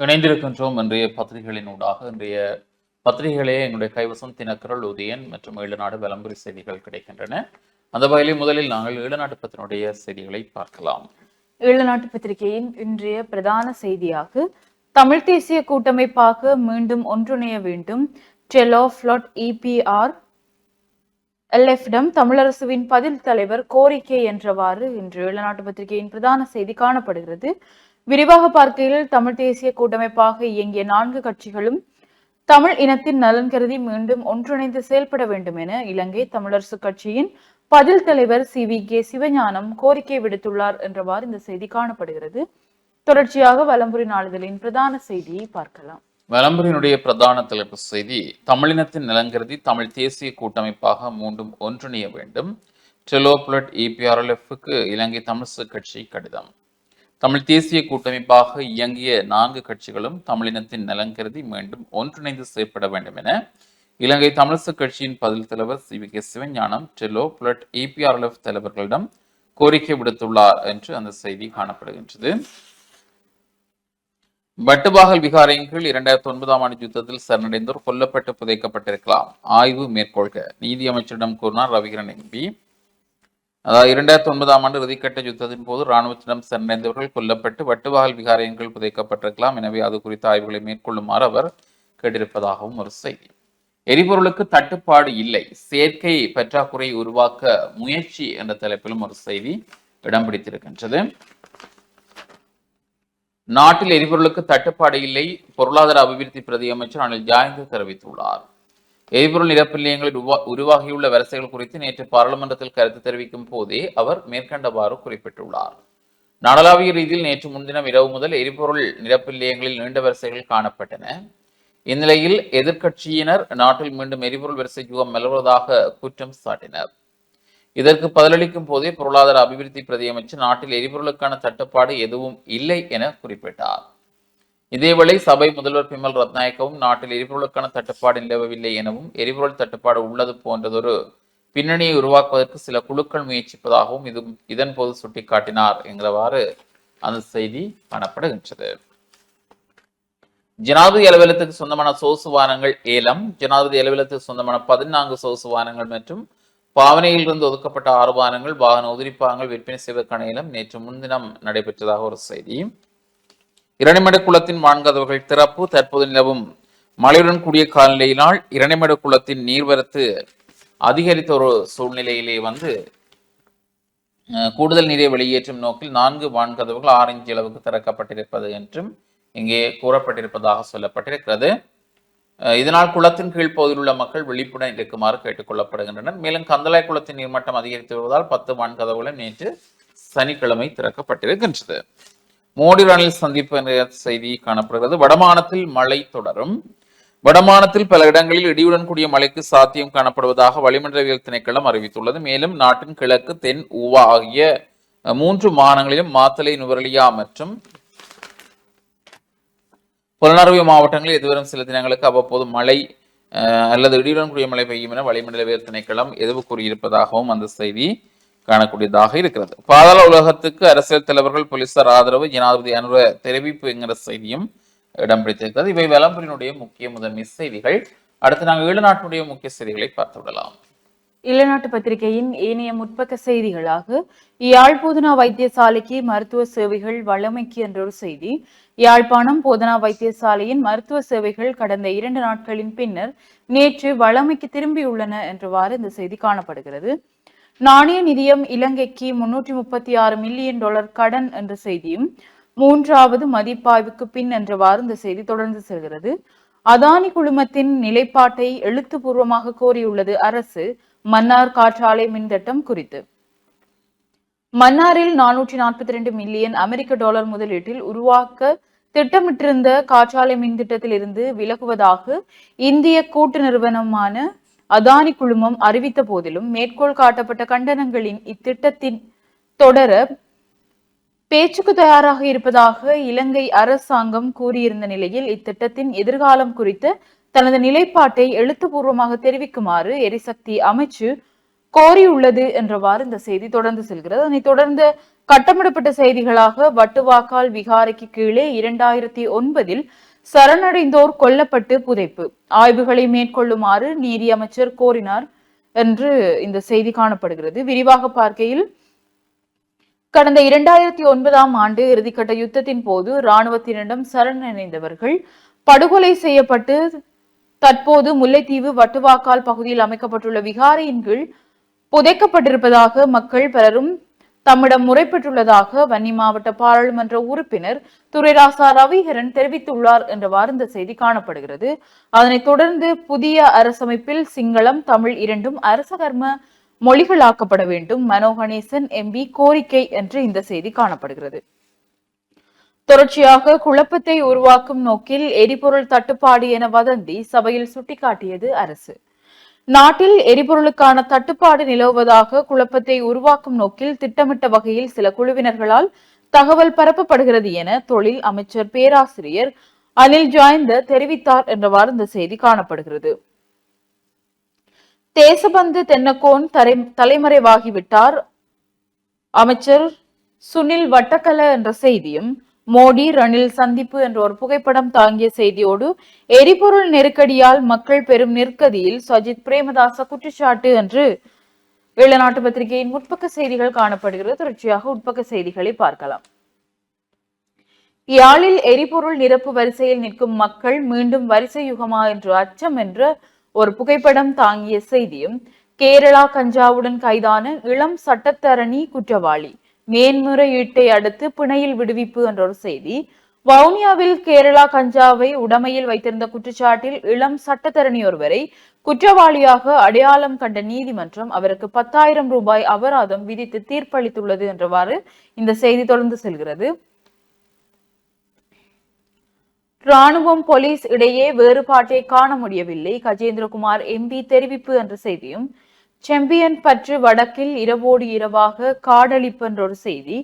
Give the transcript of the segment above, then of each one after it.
இணைந்திருக்கின்றோம் இன்றைய பத்திரிகைகளினூடாக. இன்றைய பத்திரிகைகளே எங்களுடைய கைவசம் தினக்குரல், உதயன் மற்றும் ஈழநாடு விளம்பர செய்திகள் கிடைக்கின்றன. அந்த வகையில் முதலில் நாங்கள் ஈழநாட்டு பத்தினுடைய செய்திகளை பார்க்கலாம். ஈழநாட்டு பத்திரிகையின் இன்றைய பிரதான செய்தியாக தமிழ் தேசிய கூட்டமைப்பாக மீண்டும் ஒன்றிணைய வேண்டும். டெலோஃப்ளோட் இபிஆர் எல்எஃப்டம் தமிழரசுவின் பதில் தலைவர் கோரிக்கை என்றவாறு இன்று ஈழநாட்டு பத்திரிகையின் பிரதான செய்தி காணப்படுகிறது. விரிவாக பார்க்கையில் தமிழ் தேசிய கூட்டமைப்பாக இயங்கிய 4 கட்சிகளும் தமிழ் இனத்தின் நலன் கருதி மீண்டும் ஒன்றிணைந்து செயல்பட வேண்டும் என இலங்கை தமிழரசு கட்சியின் பதில் தலைவர் CVK சிவஞானம் கோரிக்கை விடுத்துள்ளார் என்றவாறு இந்த செய்தி காணப்படுகிறது. தொடர்ச்சியாக வலம்புரி நாளிதழின் பிரதான செய்தியை பார்க்கலாம். வலம்புரியினுடைய பிரதான தலைப்பு செய்தி, தமிழினத்தின் நலன்கருதி தமிழ் தேசிய கூட்டமைப்பாக மீண்டும் ஒன்றிணைய வேண்டும். டெலோப்ளட் EPRLF-க்கு இலங்கை தமிழரசு கட்சி கடிதம். தமிழ் தேசிய கூட்டமைப்பாக இயங்கிய 4 கட்சிகளும் தமிழினத்தின் நலன் கருதி மீண்டும் ஒன்றிணைந்து செயற்பட வேண்டும் என இலங்கை தமிழரசு கட்சியின் பதில் தலைவர் CVK சிவஞானம் டெலோப்ளட் EPRLF தலைவர்களிடம் கோரிக்கை விடுத்துள்ளார் என்று அந்த செய்தி காணப்படுகின்றது. வட்டுவாகல் விகாரையின் கீழ் 2009ஆம் ஆண்டு யுத்தத்தில் சரணடைந்தோர் கொல்லப்பட்டு புதைக்கப்பட்டிருக்கலாம், ஆய்வு மேற்கொள்க நீதி அமைச்சரிடம் கூறினார் ரவிகரன் MP. அதாவது 2009ஆம் ஆண்டு இறுதிக்கட்ட யுத்தத்தின் போது இராணுவத்திடம் சரணடைந்தவர்கள் கொல்லப்பட்டு வட்டுவாகல் விகாரையின் கீழ் புதைக்கப்பட்டிருக்கலாம், எனவே அது குறித்த ஆய்வுகளை மேற்கொள்ளுமாறு அவர் கேட்டிருப்பதாகவும் ஒரு செய்தி. எரிபொருளுக்கு தட்டுப்பாடு இல்லை, செயற்கை பற்றாக்குறை உருவாக்க முயற்சி என்ற தலைப்பிலும் ஒரு செய்தி இடம் பிடித்திருக்கின்றது. நாட்டில் எரிபொருளுக்கு தட்டுப்பாடு இல்லை, பொருளாதார அபிவிருத்தி பிரதி அமைச்சர் அனில் ஜாயந்த் தெரிவித்துள்ளார். எரிபொருள் நிரப்பு நிலையங்களில் உருவாகியுள்ள வரிசைகள் குறித்து நேற்று பாராளுமன்றத்தில் கருத்து தெரிவிக்கும் போதே அவர் மேற்கண்டவாறு குறிப்பிட்டுள்ளார். நாடளாவிய ரீதியில் நேற்று முன்தினம் இரவு முதல் எரிபொருள் நிரப்பு நிலையங்களில் நீண்ட வரிசைகள் காணப்பட்டன. இந்நிலையில் எதிர்க்கட்சியினர் நாட்டில் மீண்டும் எரிபொருள் வரிசை யுகம் மலர்வதாக குற்றம் சாட்டினர். இதற்கு பதிலளிக்கும் போதே பொருளாதார அபிவிருத்தி பிரதி அமைச்சர் நாட்டில் எரிபொருளுக்கான தட்டுப்பாடு எதுவும் இல்லை என குறிப்பிட்டார். இதேவேளை சபை முதல்வர் பிமல் ரத்நாயக்கவும் நாட்டில் எரிபொருளுக்கான தட்டுப்பாடு நிலவவில்லை எனவும் எரிபொருள் தட்டுப்பாடு உள்ளது போன்றதொரு பின்னணியை உருவாக்குவதற்கு சில குழுக்கள் முயற்சிப்பதாகவும் இதன் போது சுட்டிக்காட்டினார் என்கிறவாறு அந்த செய்தி காணப்படுகின்றது. ஜனாதிபதி அலுவலகத்துக்கு சொந்தமான சொகுசு வாகனங்கள் ஏலம். ஜனாதிபதி அலுவலகத்துக்கு சொந்தமான 14 சொகுசு வாகனங்கள் மற்றும் பாவனையில் இருந்து ஒதுக்கப்பட்ட 6 வாகனங்கள் வாகன உதிரிப்பாகங்கள் விற்பனை செய்வதற்கான ஏலம் நேற்று முன்தினம் நடைபெற்றதாக ஒரு செய்தி. இரணைமடு குளத்தின் வான்கதவுகள் திறப்பு. தற்போது நிலவும் மழையுடன் கூடிய காலநிலையினால் இரணைமடு குளத்தின் நீர்வரத்து அதிகரித்த ஒரு சூழ்நிலையிலே கூடுதல் நீரை வெளியேற்றும் நோக்கில் 4 வான்கதவுகள் 6 இன்ச் அளவுக்கு திறக்கப்பட்டிருப்பது என்றும் இங்கே கூறப்பட்டிருப்பதாக சொல்லப்பட்டிருக்கிறது. இதனால் குளத்தின் கீழ்ப்பகுதியில் உள்ள மக்கள் விழிப்புடன் இருக்குமாறு கேட்டுக் கொள்ளப்படுகின்றனர். மேலும் கந்தளாய் குளத்தின் நீர்மட்டம் அதிகரித்து வருவதால் 10 வான்கதவுகளும் நேற்று சனிக்கிழமை திறக்கப்பட்டிருக்கின்றது. மோடி ரணில் சந்திப்பு என்ற செய்தி காணப்படுகிறது. வடமாநிலத்தில் மழை தொடரும். வடமாநிலத்தில் பல இடங்களில் இடியுடன் கூடிய மழைக்கு சாத்தியம் காணப்படுவதாக வளிமண்டலவியல் திணைக்களம் அறிவித்துள்ளது. மேலும் நாட்டின் கிழக்கு, தென், ஊவா ஆகிய 3 மாகாணங்களிலும் மாத்தளை, நுவரெலியா மற்றும் புலனறுவை மாவட்டங்களில் எதிர்வரும் சில தினங்களுக்கு அவ்வப்போது மழை அல்லது இடியுடன் கூடிய மழை பெய்யும் என வளிமண்டலவியல் திணைக்களம் எதிர்வு கூறியிருப்பதாகவும் அந்த செய்தி காணக்கூடியதாக இருக்கிறது. பாதாள உலகத்துக்கு அரசியல் தலைவர்கள், போலீசார் ஆதரவு, ஜனாதிபதி அனுர தெரிவிப்பு என்கிற செய்தியும் இடம் பிடித்திருக்கிறது. இவை வலம்புரியினுடைய முக்கிய முதன்மை செய்திகள். அடுத்து நாங்கள் ஈழநாட்டினுடைய முக்கிய செய்திகளை பார்த்து விடலாம். ஈழநாட்டு பத்திரிகையின் ஏனைய முற்பக்க செய்திகளாக யாழ் போதனா வைத்தியசாலைக்கு மருத்துவ சேவைகள் வழமைக்கு என்றொரு செய்தி. யாழ்ப்பாணம் போதனா வைத்தியசாலையின் மருத்துவ சேவைகள் கடந்த 2 நாட்களின் பின்னர் நேற்று வழமைக்கு திரும்பியுள்ளன என்றவாறு இந்த செய்தி காணப்படுகிறது. நாணய நிதியம் இலங்கைக்கு $336 மில்லியன் கடன் என்ற செய்தியும் 3வது மதிப்பாய்வுக்கு பின் என்றவாறு இந்த செய்தி தொடர்ந்து செல்கிறது. அதானி குழுமத்தின் நிலைப்பாட்டை எழுத்துப்பூர்வமாக கோரியுள்ளது அரசு. மன்னார் காற்றாலை மின்திட்டம் குறித்து மன்னாரில் $442 மில்லியன் அமெரிக்க முதலீட்டில் உருவாக்க திட்டமிட்டிருந்த காற்றாலை மின் திட்டத்தில் இருந்து விலகுவதாக இந்திய கூட்டு நிறுவனமான அதானி குழுமம் அறிவித்த போதிலும் மேற்கோள் காட்டப்பட்ட கண்டனங்களின் இத்திட்டத்தின் தொடர பேச்சுக்கு தயாராக இருப்பதாக இலங்கை அரசாங்கம் கூறியிருந்த நிலையில் இத்திட்டத்தின் எதிர்காலம் குறித்து தனது நிலைப்பாட்டை எழுத்துப்பூர்வமாக தெரிவிக்குமாறு எரிசக்தி அமைச்சு கோரியுள்ளது என்றவாறு இந்த செய்தி தொடர்ந்து செல்கிறது. அதனைத் தொடர்ந்து கட்டமிடப்பட்ட செய்திகளாக வட்டுவாக்கால் விகாரைக்கு கீழே 2009 சரணடைந்தோர் கொல்லப்பட்டு புதைப்பு ஆய்வுகளை மேற்கொள்ளுமாறு நீதி அமைச்சர் கோரினார் என்று இந்த செய்தி காணப்படுகிறது. விரிவாக பார்க்கையில் கடந்த 2009ஆம் ஆண்டு இறுதிக்கட்ட யுத்தத்தின் போது இராணுவத்தினரிடம் சரணடைந்தவர்கள் படுகொலை செய்யப்பட்டு தற்போது முல்லைத்தீவு வட்டுவாக்கால் பகுதியில் அமைக்கப்பட்டுள்ள விகாரையின் கீழ் புதைக்கப்பட்டிருப்பதாக மக்கள் பலரும் தம்மிடம் முறைப்பட்டுள்ளதாக வன்னி மாவட்ட பாராளுமன்ற உறுப்பினர் துரைராசா ரவிகரன் தெரிவித்துள்ளார் என்றவாறு இந்த செய்தி காணப்படுகிறது. அதனைத் தொடர்ந்து புதிய அரசமைப்பில் சிங்களம் தமிழ் இரண்டும் அரச கர்ம மொழிகளாக்கப்பட வேண்டும் மனோ கணேசன் எம்பி கோரிக்கை என்று இந்த செய்தி காணப்படுகிறது. தொடர்ச்சியாக குழப்பத்தை உருவாக்கும் நோக்கில் எரிபொருள் தட்டுப்பாடு என வதந்தி சபையில் சுட்டிக்காட்டியது அரசு. நாட்டில் எரிபொருளுக்கான தட்டுப்பாடு நிலவுவதாக குழப்பத்தை உருவாக்கும் நோக்கில் திட்டமிட்ட வகையில் சில குழுவினர்களால் தகவல் பரப்பப்படுகிறது என தொழில் அமைச்சர் பேராசிரியர் அனில் ஜாயந்த தெரிவித்தார் என்றவாறு இந்த செய்தி காணப்படுகிறது. தேசபந்து தென்னக்கோன் தலைமறைவாகிவிட்டார் அமைச்சர் சுனில் வட்டக்கல என்ற செய்தியும் மோடி ரணில் சந்திப்பு என்ற ஒரு புகைப்படம் தாங்கிய செய்தியோடு எரிபொருள் நெருக்கடியால் மக்கள் பெரும் நெருக்கடியில் சஜித் பிரேமதாச குற்றச்சாட்டு என்று வெளிநாட்டு பத்திரிகையின் முற்பக்க செய்திகள் காணப்படுகிறது. தொடர்ச்சியாக உட்பக்க செய்திகளை பார்க்கலாம். யாழில் எரிபொருள் நிரப்பு வரிசையில் நிற்கும் மக்கள் மீண்டும் வரிசை யுகமா என்று அச்சம் என்ற ஒரு புகைப்படம் தாங்கிய செய்தியும் கேரளா கஞ்சாவுடன் கைதான இளம் சட்டத்தரணி குற்றவாளி மேன்முறையீட்டை அடுத்து பிணையில் விடுவிப்பு என்ற ஒரு செய்தி. வவுனியாவில் கேரளா கஞ்சாவை உடமையில் வைத்திருந்த குற்றச்சாட்டில் இளம் சட்டத்தரணி ஒருவரை குற்றவாளியாக அடையாளம் கண்ட நீதிமன்றம் அவருக்கு 10,000 ரூபாய் அபராதம் விதித்து தீர்ப்பளித்துள்ளது என்றவாறு இந்த செய்தி தொடர்ந்து செல்கிறது. ராணுவம் போலீஸ் இடையே வேறுபாட்டை காண முடியவில்லை கஜேந்திரகுமார் எம்பி தெரிவிப்பு என்ற செய்தியும் செம்பியன் பற்று வடக்கில் இரவோடு இரவாக காடழிப்பு என்ற ஒரு செய்தி.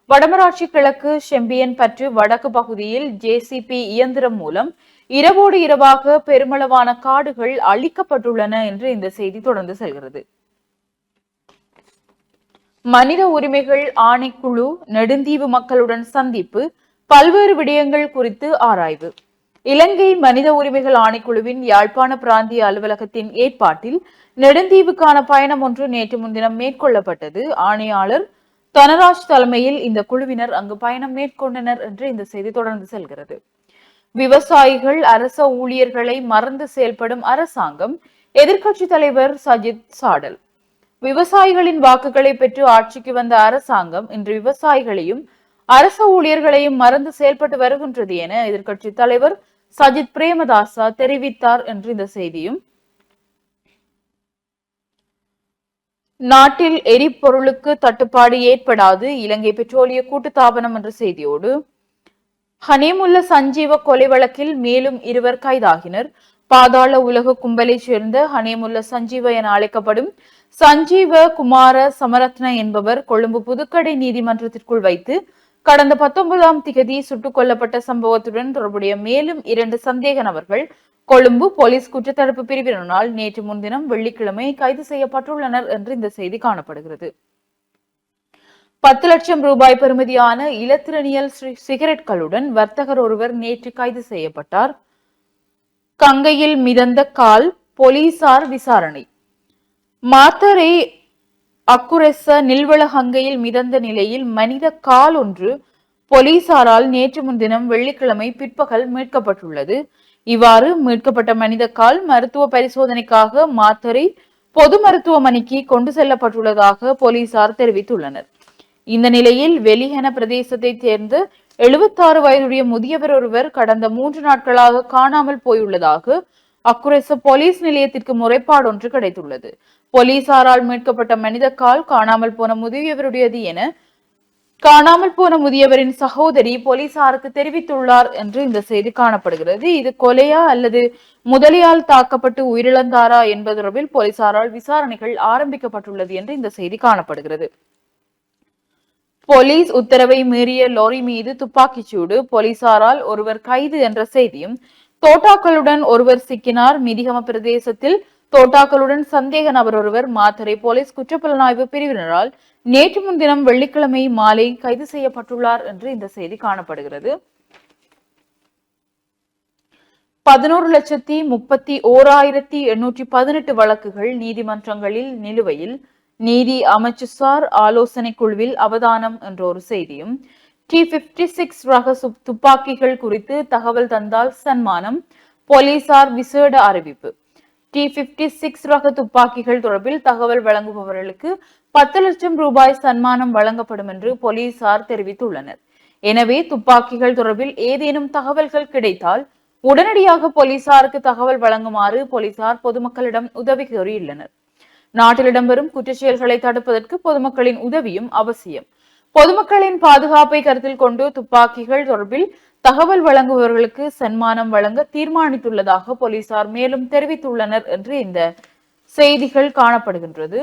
வடமராட்சி கிழக்கு செம்பியன் பற்று வடக்கு பகுதியில் ஜேசிபி இயந்திரம் மூலம் இரவோடு இரவாக பெருமளவான காடுகள் அழிக்கப்பட்டுள்ளன என்று இந்த செய்தி தொடர்ந்து செல்கிறது. மனித உரிமைகள் ஆணைக்குழு நெடுந்தீவு மக்களுடன் சந்திப்பு பல்வேறு விடயங்கள் குறித்து ஆராய்வு. இலங்கை மனித உரிமைகள் ஆணைக்குழுவின் யாழ்ப்பாண பிராந்திய அலுவலகத்தின் ஏற்பாட்டில் நெடுந்தீவுக்கான பயணம் ஒன்று நேற்று முன்தினம் மேற்கொள்ளப்பட்டது. ஆணையாளர் தனராஜ் தலைமையில் இந்த குழுவினர் அங்கு பயணம் மேற்கொண்டனர் என்று இந்த செய்தி தொடர்ந்து செல்கிறது. விவசாயிகள் அரச ஊழியர்களை மறந்து செயல்படும் அரசாங்கம் எதிர்க்கட்சி தலைவர் சஜித் சாடல். விவசாயிகளின் வாக்குகளை பெற்று ஆட்சிக்கு வந்த அரசாங்கம் இன்று விவசாயிகளையும் அரச ஊழியர்களையும் மறந்து செயல்பட்டு வருகின்றது என எதிர்க்கட்சி தலைவர் சஜித் பிரேமதாசா தெரிவித்தார் என்று இந்த செய்தியும் நாட்டில் எரிபொருளுக்கு தட்டுப்பாடு ஏற்படாது இலங்கை பெட்ரோலிய கூட்டுத்தாபனம் என்ற செய்தியோடு ஹனேமுல்ல சஞ்சீவ கொலை வழக்கில் மேலும் 2 கைதாகினர். பாதாள உலக கும்பலை சேர்ந்த ஹனேமுல்ல சஞ்சீவ என அழைக்கப்படும் சஞ்சீவ குமார சமரத்ன என்பவர் கொழும்பு புதுக்கடை நீதிமன்றத்திற்குள் வைத்து கடந்த 19ஆம் திகதி சுட்டுக் கொல்லப்பட்ட சம்பவத்துடன் தொடர்புடைய மேலும் 2 சந்தேக நபர்கள் கொழும்பு போலீஸ் குற்றத்தடுப்பு பிரிவினரால் நேற்று முன்தினம் வெள்ளிக்கிழமை கைது செய்யப்பட்டுள்ளனர் என்று இந்த செய்தி காணப்படுகிறது. 10 லட்சம் ரூபாய் பெறுமதியான இலத்திரனியல் சிகரெட்களுடன் வர்த்தகர் ஒருவர் நேற்று கைது செய்யப்பட்டார். கங்கையில் மிதந்த கால் போலீசார் விசாரணை. மாத்தரை அக்குரெச நில்வளஹங்கையில் மிதந்த நிலையில் மனித கால் ஒன்று போலீசாரால் நேற்று முன்தினம் வெள்ளிக்கிழமை பிற்பகல் மீட்கப்பட்டுள்ளது. இவ்வாறு மீட்கப்பட்ட மனித கால் மருத்துவ பரிசோதனைக்காக மாத்தரை பொது மருத்துவமனைக்கு கொண்டு செல்லப்பட்டுள்ளதாக போலீசார் தெரிவித்துள்ளனர். இந்த நிலையில் வெளிஹென பிரதேசத்தை சேர்ந்த 76 வயதுடைய முதியவர் ஒருவர் கடந்த 3 நாட்களாக காணாமல் போயுள்ளதாக அக்குரெச போலீஸ் நிலையத்திற்கு முறைப்பாடு ஒன்று கிடைத்துள்ளது. போலீசாரால் மீட்கப்பட்ட மனித கால் காணாமல் போன முதியவருடையது என காணாமல் போன முதியவரின் சகோதரி போலீசாருக்கு தெரிவித்துள்ளார் என்று இந்த செய்தி காணப்படுகிறது. இது கொலையா அல்லது முதலியால் தாக்கப்பட்டு உயிரிழந்தாரா என்பது தொடர்பில் போலீசாரால் விசாரணைகள் ஆரம்பிக்கப்பட்டுள்ளது என்று இந்த செய்தி காணப்படுகிறது. போலீஸ் உத்தரவை மீறிய லாரி மீது துப்பாக்கிச்சூடு, போலீசாரால் ஒருவர் கைது என்ற செய்தியும், தோட்டாக்களுடன் ஒருவர் சிக்கினார், மிதிகம பிரதேசத்தில் தோட்டாக்களுடன் சந்தேக நபர் ஒருவர் மாத்தறை போலீஸ் குற்றப்புலனாய்வு பிரிவினரால் நேற்று முன்தினம் வெள்ளிக்கிழமை மாலை கைது செய்யப்பட்டுள்ளார் என்று இந்த செய்தி காணப்படுகிறது. 11,31,818 வழக்குகள் நீதிமன்றங்களில் நிலுவையில், நீதி அமைச்சுசார் ஆலோசனை குழுவில் அவதானம் என்ற ஒரு செய்தியும், T56 ரக துப்பாக்கிகள் குறித்து தகவல் தந்தால் சன்மானம், போலீசார் விசேட அறிவிப்பு. T56 ரக துப்பாக்கிகள் தொடர்பில் தகவல் வழங்குபவர்களுக்கு 10 லட்சம் ரூபாய் சன்மானம் வழங்கப்படும் என்று போலீசார் தெரிவித்துள்ளனர். எனவே துப்பாக்கிகள் தொடர்பில் ஏதேனும் தகவல்கள் கிடைத்தால் உடனடியாக போலீசாருக்கு தகவல் வழங்குமாறு போலீசார் பொதுமக்களிடம் உதவி கோரியுள்ளனர். நாட்டில் இடம்பெறும் குற்றச்செயல்களை தடுப்பதற்கு பொதுமக்களின் உதவியும் அவசியம். பொதுமக்களின் பாதுகாப்பை கருத்தில் கொண்டு துப்பாக்கிகள் தொடர்பில் தகவல் வழங்குபவர்களுக்கு சன்மானம் வழங்க தீர்மானித்துள்ளதாக போலீசார் மேலும் தெரிவித்துள்ளனர் என்று இந்த செய்திகள் காணப்படுகின்றது.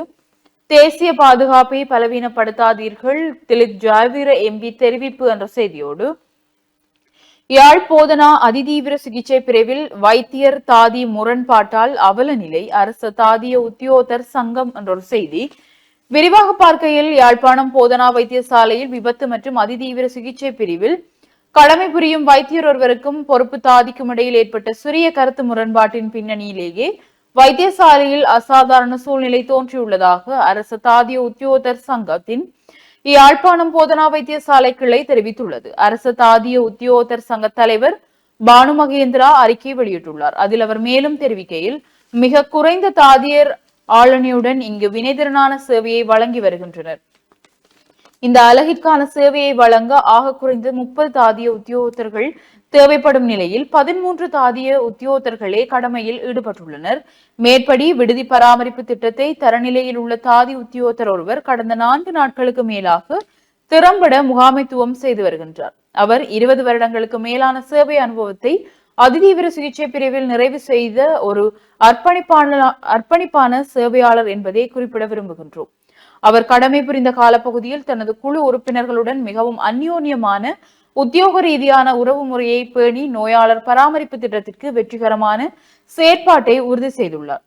தேசிய பாதுகாப்பை பலவீனப்படுத்தாதீர்கள், திலித் ஜாவீர எம்பி தெரிவிப்பு என்ற செய்தியோடு, யாழ் போதனா அதிதீவிர சிகிச்சை பிரிவில் வைத்தியர் தாதி முரண்பாட்டால் அவல நிலை, அரசு தாதிய உத்தியோகத்தர் சங்கம் என்ற ஒரு செய்தி. விரிவாக பார்க்கையில், யாழ்ப்பாணம் போதனா வைத்தியசாலையில் விபத்து மற்றும் அதிதீவிர சிகிச்சை பிரிவில் கடமை புரியும் வைத்தியர் ஒருவருக்கும் பொறுப்பு தாதிக்கும் இடையில் ஏற்பட்ட சிறிய கருத்து முரண்பாட்டின் பின்னணியிலேயே வைத்தியசாலையில் அசாதாரண சூழ்நிலை தோன்றியுள்ளதாக அரசு தாதிய உத்தியோகத்தர் சங்கத்தின் யாழ்ப்பாணம் போதனா வைத்தியசாலை கிளை தெரிவித்துள்ளது. அரசு தாதிய உத்தியோகத்தர் சங்க தலைவர் பானு மகேந்திரா அறிக்கை வெளியிட்டுள்ளார். அதில் அவர் மேலும் தெரிவிக்கையில், மிக குறைந்த தாதியர் ஆளணியுடன் இங்கு வினைத்திறனான சேவையை வழங்கி வருகின்றனர். இந்த அலகிற்கான சேவையை வழங்க ஆக குறைந்த 30 தாதிய உத்தியோகத்தர்கள் தேவைப்படும் நிலையில் 13 தாதிய உத்தியோகத்தர்களே கடமையில் ஈடுபட்டுள்ளனர். மேற்படி விடுதி பராமரிப்பு திட்டத்தை தரநிலையில் உள்ள தாதி உத்தியோகத்தர் ஒருவர் கடந்த 4 நாட்களுக்கு மேலாக திறம்பட முகாமைத்துவம் செய்து வருகின்றார். அவர் 20 வருடங்களுக்கு மேலான சேவை அனுபவத்தை அதிதீவிர சிகிச்சை பிரிவில் நிறைவு செய்த ஒரு அர்ப்பணிப்பான சேவையாளர் என்பதை குறிப்பிட விரும்புகின்றோம். அவர் கடமை புரிந்த காலப்பகுதியில் தனது குழு உறுப்பினர்களுடன் மிகவும் அந்யோன்யமான உத்தியோக ரீதியான உறவு முறையை பேணி நோயாளர் பராமரிப்பு திட்டத்திற்கு வெற்றிகரமான செயற்பாட்டை உறுதி செய்துள்ளார்.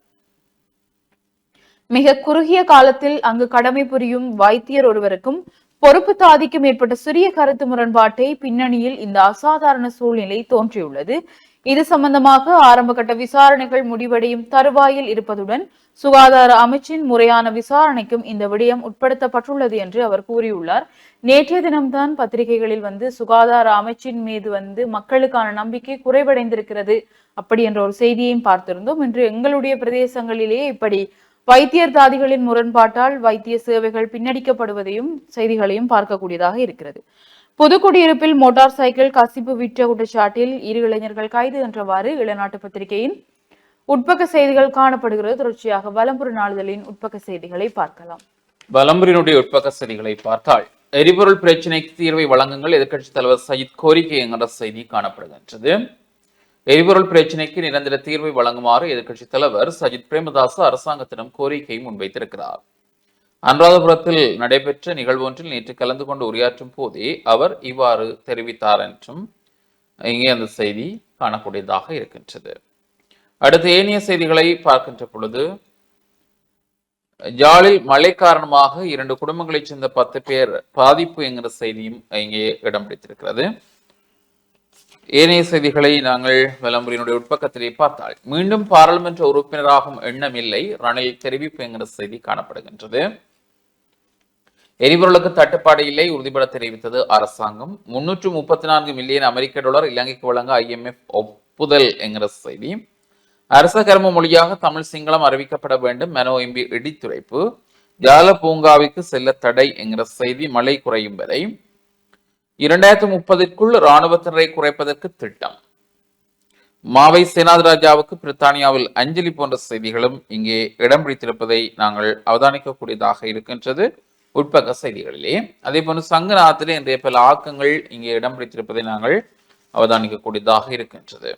மிக குறுகிய காலத்தில் அங்கு கடமை புரியும் வைத்தியர் ஒருவருக்கும் பொறுப்பு தாதிக்கும் ஏற்பட்ட சிறிய கருத்து முரண்பாட்டை பின்னணியில் இந்த அசாதாரண சூழ்நிலை தோன்றியுள்ளது. இது சம்பந்தமாக ஆரம்ப கட்ட விசாரணைகள் முடிவடையும் தருவாயில் இருப்பதுடன் சுகாதார அமைச்சின் முறையான விசாரணைக்கும் இந்த விடயம் உட்படுத்தப்பட்டுள்ளது என்று அவர் கூறியுள்ளார். நேற்றைய தினம்தான் பத்திரிகைகளில் சுகாதார அமைச்சின் மீது மக்களுக்கான நம்பிக்கை குறைவடைந்திருக்கிறது அப்படி என்ற ஒரு செய்தியையும் பார்த்திருந்தோம். இன்று எங்களுடைய பிரதேசங்களிலேயே இப்படி வைத்தியர் தாதிகளின் முரண்பாட்டால் வைத்திய சேவைகள் பின்னடிக்கப்படுவதையும் செய்திகளையும் பார்க்கக்கூடியதாக இருக்கிறது. புதுக்குடியிருப்பில் மோட்டார் சைக்கிள் கசிப்பு விற்ற குற்றச்சாட்டில் 2 இளைஞர்கள் கைது என்றவாறு இளநாட்டு பத்திரிகையின் உட்பக்க செய்திகள் காணப்படுகிறது. தொடர்ச்சியாக வலம்புரி நாளிதழின் உட்பக்க செய்திகளை பார்க்கலாம். வலம்புரியினுடைய உட்பக்க செய்திகளை பார்த்தால், எரிபொருள் பிரச்சினைக்கு தீர்வை வழங்குங்கள், எதிர்க்கட்சித் தலைவர் சஜித் கோரிக்கை என்கிற செய்தி காணப்படுகின்றது. எரிபொருள் பிரச்சினைக்கு நிரந்தர தீர்வை வழங்குமாறு எதிர்க்கட்சித் தலைவர் சஜித் பிரேமதாச அரசாங்கத்திடம் கோரிக்கை முன்வைத்திருக்கிறார். அனுராதபுரத்தில் நடைபெற்ற நிகழ்வொன்றில் நேற்று கலந்து கொண்டு உரையாற்றும் போதே அவர் இவ்வாறு தெரிவித்தார் என்றும் இங்கே அந்த செய்தி காணக்கூடியதாக இருக்கின்றது. அடுத்த ஏனைய செய்திகளை பார்க்கின்ற பொழுது, ஜாலில் மழை காரணமாக 2 குடும்பங்களைச் சேர்ந்த 10 பேர் பாதிப்பு என்கிற செய்தியும் இங்கே இடம் பிடித்திருக்கிறது. ஏனைய செய்திகளை நாங்கள் விளம்பரினுடைய உட்பக்கத்திலே பார்த்தால், மீண்டும் பாராளுமன்ற உறுப்பினராகும் எண்ணம் இல்லை, ரணில் தெரிவிப்பு என்கிற செய்தி காணப்படுகின்றது. எரிபொருளுக்கு தட்டுப்பாடு இல்லை, உறுதிபட தெரிவித்தது அரசாங்கம். 334 மில்லியன் அமெரிக்க டாலர் இலங்கைக்கு வழங்க IMF ஒப்புதல் என்கிற செய்தி. அரச கர்ம மொழியாக தமிழ் சிங்களம் அறிவிக்கப்பட வேண்டும், மனோ எம்பி இடித்துரைப்பு. ஜால பூங்காவிற்கு செல்ல தடை என்கிற செய்தி. மழை குறையும் வரை 2030ற்குள் இராணுவத்தினரை குறைப்பதற்கு திட்டம். மாவை சேனாதிராஜாவுக்கு பிரித்தானியாவில் அஞ்சலி போன்ற செய்திகளும் இங்கே இடம் பிடித்திருப்பதை நாங்கள் அவதானிக்கக்கூடியதாக இருக்கின்றது உட்பக்க செய்திகளிலே. அதே போன்று சங்கநாதத்திலே இன்றைய பல ஆக்கங்கள் இங்கே இடம் பிடித்திருப்பதை நாங்கள் அவதானிக்கக்கூடியதாக இருக்கின்றது.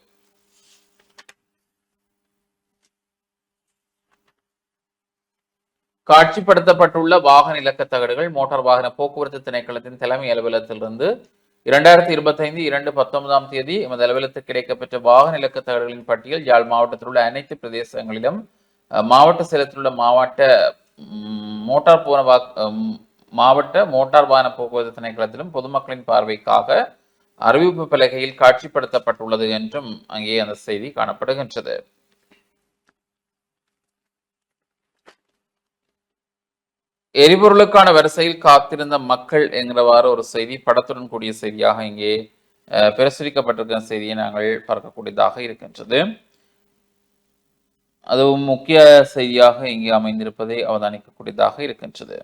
காட்சிப்படுத்தப்பட்டுள்ள வாகன இலக்க தகடுகள் மோட்டார் வாகன போக்குவரத்து திணைக்களத்தின் தலைமை அலுவலகத்திலிருந்து 2025/2/19 எமது அலுவலகத்துக்கு கிடைக்கப்பெற்ற வாகன இலக்க தகடுகளின் பட்டியல் யாழ் மாவட்டத்தில் உள்ள அனைத்து பிரதேசங்களிலும் மாவட்ட சேலத்தில் உள்ள மோட்டார் போன மாவட்ட மோட்டார் வாகன போக்குவரத்து திணைக்களத்திலும் பொதுமக்களின் பார்வைக்காக அறிவிப்பு பலகையில் காட்சிப்படுத்தப்பட்டுள்ளது என்றும் அங்கே அந்த செய்தி காணப்படுகின்றது. எரிபொருளுக்கான வரிசையில் காத்திருந்த மக்கள் என்கிறவாறு ஒரு செய்தி படத்துடன் கூடிய செய்தியாக இங்கே பிரசுரிக்கப்பட்டிருக்கிற செய்தியை நாங்கள் பார்க்கக்கூடியதாக இருக்கின்றது. அதுவும் முக்கிய செய்தியாக இங்கே அமைந்திருப்பதை அவதானிக்கக்கூடியதாக இருக்கின்றது.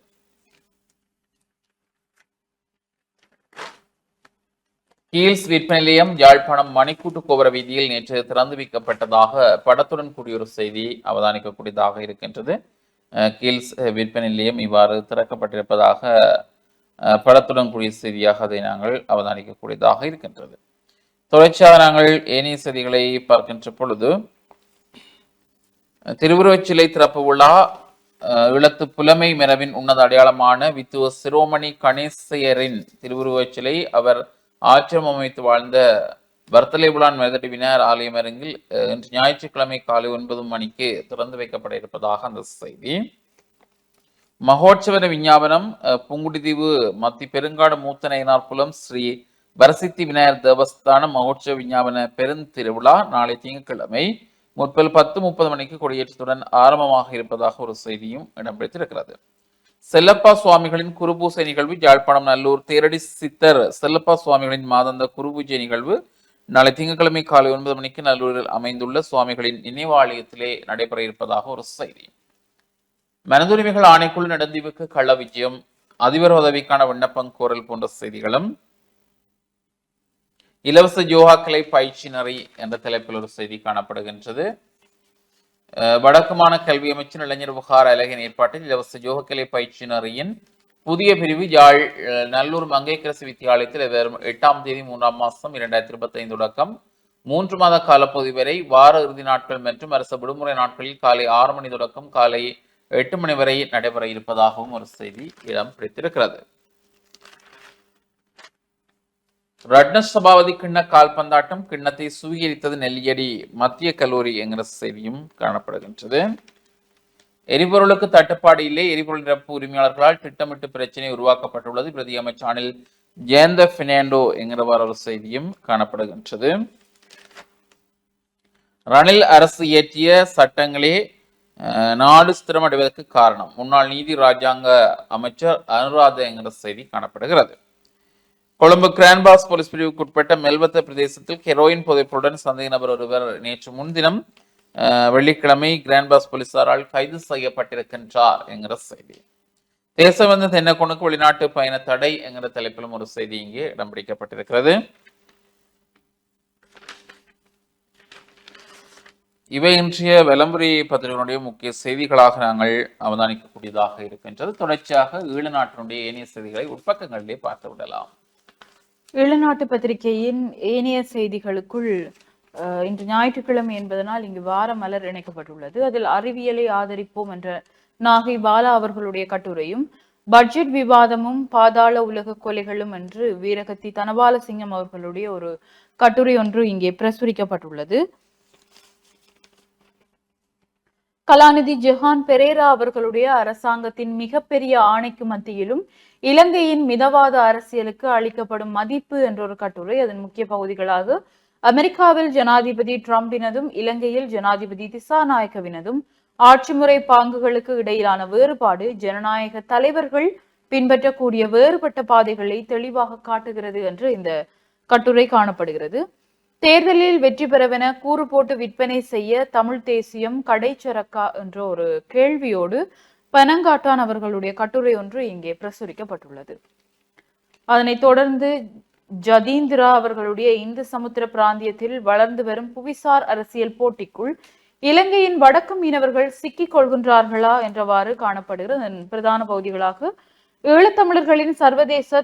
கீல்ஸ் விற்பனை நிலையம் யாழ்ப்பாணம் மணிக்கூட்டு கோபுர வீதியில் நேற்று திறந்து வைக்கப்பட்டதாக படத்துடன் கூடிய ஒரு செய்தி அவதானிக்கக்கூடியதாக இருக்கின்றது. கீல்ஸ் விற்பனை நிலையம் இவ்வாறு திறக்கப்பட்டிருப்பதாக படத்துடன் கூடிய செய்தியாக அதை நாங்கள் அவதானிக்கக்கூடியதாக இருக்கின்றது. தொடர்ச்சியாக நாங்கள் ஏனைய செய்திகளை பார்க்கின்ற பொழுது திருவுருவச் சிலை திறப்பு விழா ஈழத்து புலமை மரபின் உன்னத அடையாளமான வித்துவ சிரோமணி கணேசையரின் திருவுருவச் சிலை அவர் ஆச்சிரம் அமைத்து வாழ்ந்த வர்த்தலை புலான் மெதடிவினார் ஆலயம் அரங்கில் இன்று ஞாயிற்றுக்கிழமை காலை 9 மணிக்கு திறந்து வைக்கப்பட இருப்பதாக அந்த செய்தி. மகோற்சவ விஞ்ஞாபனம் புங்குடிதீவு மத்தி பெருங்காடு மூத்தனையனார் புலம் ஸ்ரீ வரசித்தி விநாயகர் தேவஸ்தான மகோற்சவ விஞ்ஞாபன பெருந்திருவிழா நாளை திங்கட்கிழமை முற்பகல் 10:30 மணிக்கு கொடியேற்றத்துடன் ஆரம்பமாக இருப்பதாக ஒரு செய்தியும் இடம்பெற்றிருக்கிறது. செல்லப்பா சுவாமிகளின் குருபூசை நிகழ்வு யாழ்ப்பாணம் நல்லூர் தேரடி சித்தர் செல்லப்பா சுவாமிகளின் மாதந்த குருபூஜை நிகழ்வு நாளை திங்கட்கிழமை காலை 9 மணிக்கு நல்லூரில் அமைந்துள்ள சுவாமிகளின் நினைவாலயத்திலே நடைபெற இருப்பதாக ஒரு செய்தி. மனதுரிமைகள் ஆணைக்குழு நெடுந்தீவுக்கு கள்ள விஜயம், அதிபர் உதவிக்கான விண்ணப்பம் கோரல் போன்ற செய்திகளும், இலவச யோகா கலை பயிற்சி நெறி என்ற தலைப்பில் ஒரு செய்தி காணப்படுகின்றது. வடக்குமான கல்வி அமைச்சர் இளைஞர் விவகார அலகின் ஏற்பாட்டில் இலவச யோகக்கலை பயிற்சி நெறியின் புதிய பிரிவு யாழ் நல்லூர் மங்கைக்கரசு வித்தியாலயத்தில் வரும் 8ஆம் தேதி 3ஆம் மாதம் 2025 தொடக்கம் 3 மாத காலப்பகுதி வரை வார இறுதி நாட்கள் மற்றும் அரசு விடுமுறை நாட்களில் காலை 6 மணி தொடக்கம் காலை 8 மணி வரை நடைபெற இருப்பதாகவும் ஒரு செய்தி இடம் பிடித்திருக்கிறது. ரட்ன சபாவதி கிண்ண கால்பந்தாட்டம் கிண்ணத்தை சுவீகரித்தது நெல்லியடி மத்திய கல்லூரி என்கிற செய்தியும் காணப்படுகின்றது. எரிபொருளுக்கு தட்டுப்பாடு இல்லை, எரிபொருள் நிரப்பு உரிமையாளர்களால் திட்டமிட்டு பிரச்சனை உருவாக்கப்பட்டுள்ளது. பிரதி அமைச்சர் அனில் ஜெயந்த பெர்னாண்டோ என்கிறவாறு ஒரு செய்தியும் காணப்படுகின்றது. ரணில் அரசு இயற்றிய சட்டங்களே நாடு ஸ்திரமடைவதற்கு காரணம், முன்னாள் நீதி ராஜாங்க அமைச்சர் அனுராதா என்கிற செய்தி காணப்படுகிறது. கொழும்பு கிரான்பாஸ் போலீஸ் பிரிவுக்கு உட்பட்ட மெல்வத்த பிரதேசத்தில் ஹெரோயின் போதைப்பொருளுடன் சந்தேக நபர் ஒருவர் நேற்று முன்தினம் வெள்ளிக்கிழமை கிரான்பாஸ் போலீசாரால் கைது செய்யப்பட்டிருக்கின்றார் என்கிற செய்தி. தேசவந்த தென்னக்கோனுக்கு வெளிநாட்டு பயண தடை என்கிற தலைப்பிலும் ஒரு செய்தி இங்கே இடம் பிடிக்கப்பட்டிருக்கிறது. இவை இன்றைய விளம்பரி பத்திரிகையினுடைய முக்கிய செய்திகளாக நாங்கள் அவதானிக்கக்கூடியதாக இருக்கின்றது. தொடர்ச்சியாக ஈழ நாட்டினுடைய ஏனைய செய்திகளை உட்பக்கங்களிலே பார்த்து விடலாம். ஈழநாட்டு பத்திரிகையின் ஏனைய செய்திகளுக்குள் இன்று ஞாயிற்றுக்கிழமை என்பதனால் இங்கு வார மலர் இணைக்கப்பட்டுள்ளது. அதில் அறிவியலை ஆதரிப்போம் என்ற நாகை பாலா அவர்களுடைய கட்டுரையும், பட்ஜெட் விவாதமும் பாதாள உலக கொலைகளும் என்று வீரகத்தி தனபாலசிங்கம் அவர்களுடைய ஒரு கட்டுரை ஒன்று இங்கே பிரசுரிக்கப்பட்டுள்ளது. கலாநிதி ஜெஹான் பெரேரா அவர்களுடைய அரசாங்கத்தின் மிகப்பெரிய ஆணைக்கு மத்தியிலும் இலங்கையின் மிதவாத அரசியலுக்கு அளிக்கப்படும் மதிப்பு என்ற ஒரு கட்டுரை. அதன் முக்கிய பகுதிகளாக அமெரிக்காவில் ஜனாதிபதி டிரம்பினதும் இலங்கையில் ஜனாதிபதி திசாநாயக்கவினதும் ஆட்சி முறை பாங்குகளுக்கு இடையிலான வேறுபாடு ஜனநாயக தலைவர்கள் பின்பற்றக்கூடிய வேறுபட்ட பாதைகளை தெளிவாக காட்டுகிறது என்று இந்த கட்டுரை காணப்படுகிறது. தேர்தலில் வெற்றி பெறவென கூறு போட்டு விற்பனை செய்ய தமிழ் தேசியம் கடைச்சரக்கா என்ற ஒரு கேள்வியோடு பனங்காட்டான் அவர்களுடைய கட்டுரை ஒன்று இங்கே பிரசுரிக்கப்பட்டுள்ளது. அதனைத் தொடர்ந்து ஜதீந்திரா அவர்களுடைய இந்து சமுத்திர பிராந்தியத்தில் வளர்ந்து வரும் புவிசார் அரசியல் போட்டிக்குள் இலங்கையின் வடக்கு மீனவர்கள் சிக்கிக் கொள்கின்றார்களா என்றவாறு காணப்படுகிறது. பிரதான பகுதிகளாக ஈழத்தமிழர்களின் சர்வதேச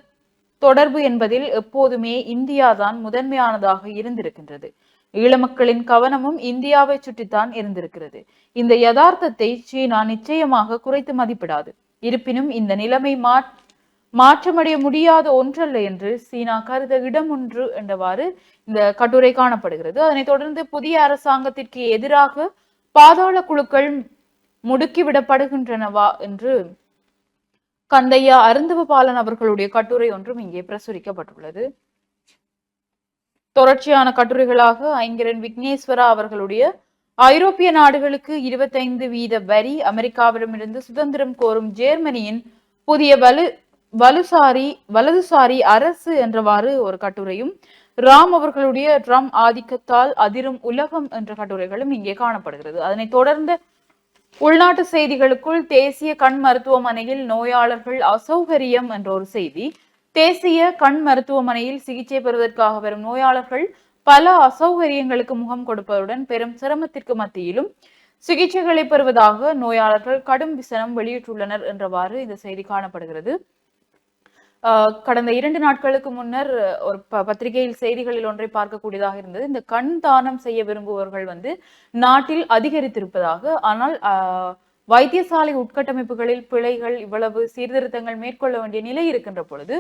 தொடர்பு என்பதில் எப்போதுமே இந்தியாதான் முதன்மையானதாக இருந்திருக்கின்றது. ஈழ மக்களின் கவனமும் இந்தியாவை சுற்றித்தான் இருந்திருக்கிறது. இந்த யதார்த்தத்தை சீனா நிச்சயமாக குறைத்து மதிப்பிடாது. இருப்பினும் இந்த நிலைமை மாற்றமடைய முடியாத ஒன்றல்ல என்று சீனா கருத இடம் ஒன்று என்றவாறு இந்த கட்டுரை காணப்படுகிறது. அதனைத் தொடர்ந்து புதிய அரசாங்கத்திற்கு எதிராக பாதாள குழுக்கள் முடுக்கிவிடப்படுகின்றனவா என்று கந்தையா அருந்தவபாலன் அவர்களுடைய கட்டுரை ஒன்றும் இங்கே பிரசுரிக்கப்பட்டுள்ளது. தொடர்ச்சியான கட்டுரைகளாக ஐங்கரன் விக்னேஸ்வரா அவர்களுடைய ஐரோப்பிய நாடுகளுக்கு 25% வரி, அமெரிக்காவிடமிருந்து சுதந்திரம் கோரும் ஜெர்மனியின் புதிய வலதுசாரி அரசு என்றவாறு ஒரு கட்டுரையும், ராம் அவர்களுடைய ட்ரம் ஆதிக்கத்தால் அதிரும் உலகம் என்ற கட்டுரைகளும் இங்கே காணப்படுகிறது. அதனைத் தொடர்ந்து உள்நாட்டு செய்திகளுக்குள் தேசிய கண் மருத்துவமனையில் நோயாளர்கள் அசௌகரியம் என்ற ஒரு செய்தி. தேசிய கண் மருத்துவமனையில் சிகிச்சை பெறுவதற்காக வரும் நோயாளர்கள் பல அசௌகரியங்களுக்கு முகம் கொடுப்பதுடன் பெரும் சிரமத்திற்கு மத்தியிலும் சிகிச்சைகளை பெறுவதாக நோயாளர்கள் கடும் விசனம் வெளியிட்டுள்ளனர் என்றவாறு இந்த செய்தி காணப்படுகிறது. கடந்த 2 நாட்களுக்கு முன்னர் ஒரு பத்திரிகையில் செய்திகளில் ஒன்றை பார்க்கக்கூடியதாக இருந்தது. இந்த கண் தானம் செய்ய விரும்புபவர்கள் நாட்டில் அதிகரித்திருப்பதாக. ஆனால் வைத்தியசாலை உட்கட்டமைப்புகளில் பிழைகள், இவ்வளவு சீர்திருத்தங்கள் மேற்கொள்ள வேண்டிய நிலை இருக்கின்ற பொழுது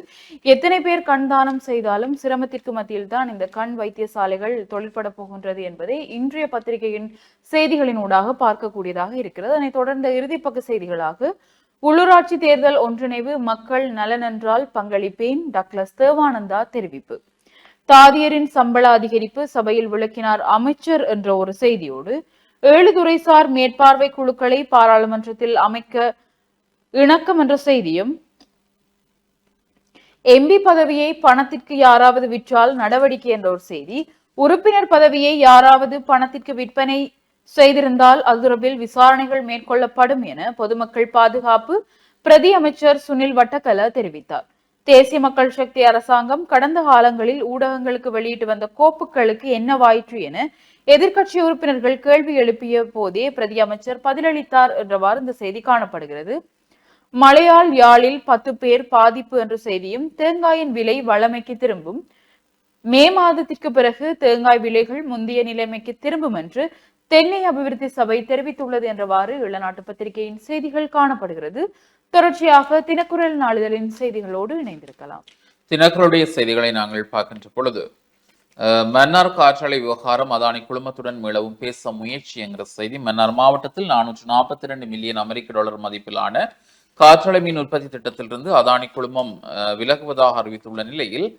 எத்தனை பேர் கண் தானம் செய்தாலும் சிரமத்திற்கு மத்தியில் தான் இந்த கண் வைத்தியசாலைகள் தொழிற்பட போகின்றது என்பதை இன்றைய பத்திரிகையின் செய்திகளின் ஊடாக பார்க்கக்கூடியதாக இருக்கிறது. அதனைத் தொடர்ந்த இறுதிப்பக்க செய்திகளாக உள்ளூராட்சி தேர்தல் ஒன்றிணைவு மக்கள் நலனென்றால் பங்களிப்பேன், டக்ளஸ் தேவானந்தா தெரிவிப்பு. தாதியரின் சம்பள அதிகரிப்பு சபையில் விளக்கினார் அமைச்சர் என்ற ஒரு செய்தியோடு 7 துறைசார் மேற்பார்வை குழுக்களை பாராளுமன்றத்தில் அமைக்க இணக்கம் என்ற செய்தியும், எம்பி பதவியை பணத்திற்கு யாராவது விற்றால் நடவடிக்கை என்ற ஒரு செய்தி, உறுப்பினர் பதவியை யாராவது பணத்திற்கு விற்பனை செய்திருந்தால் அது தொடர்பில் விசாரணைகள் மேற்கொள்ளப்படும் என பொதுமக்கள் பாதுகாப்பு பிரதி அமைச்சர் சுனில் வட்டக்கல தெரிவித்தார். தேசிய மக்கள் சக்தி அரசாங்கம் கடந்த காலங்களில் ஊடகங்களுக்கு வெளியிட்டு வந்த கோப்புகளுக்கு என்னவாயிற்று என எதிர்க்கட்சி உறுப்பினர்கள் கேள்வி எழுப்பிய போதே பிரதி அமைச்சர் பதிலளித்தார் என்றவாறு இந்த செய்தி காணப்படுகிறது. மழையால் யாழில் 10 பேர் பாதிப்பு என்ற செய்தியும், தேங்காயின் விலை வழமைக்கு திரும்பும், மே மாதத்திற்கு பிறகு தேங்காய் விலைகள் முந்தைய நிலைமைக்கு திரும்பும் என்று தென்னை அபிவிருத்தி சபை தெரிவித்துள்ளது என்றவாறு இளநாட்டு பத்திரிகையின் செய்திகள் காணப்படுகிறது. தொடர்ச்சியாக தினக்குரல் நாளிதழின் செய்திகளோடு இணைந்திருக்கலாம். தினக்குரலுடைய செய்திகளை நாங்கள் பார்க்கின்ற பொழுது, மன்னார் காற்றாலை விவகாரம் அதானி குழுமத்துடன் மீளவும் பேச முயற்சி என்கிற செய்தி. மன்னார் மாவட்டத்தில் 442 மில்லியன் அமெரிக்க டாலர் மதிப்பிலான காற்றாலை மின் உற்பத்தி திட்டத்திலிருந்து அதானி குழுமம் விலகுவதாக அறிவித்துள்ள நிலையில்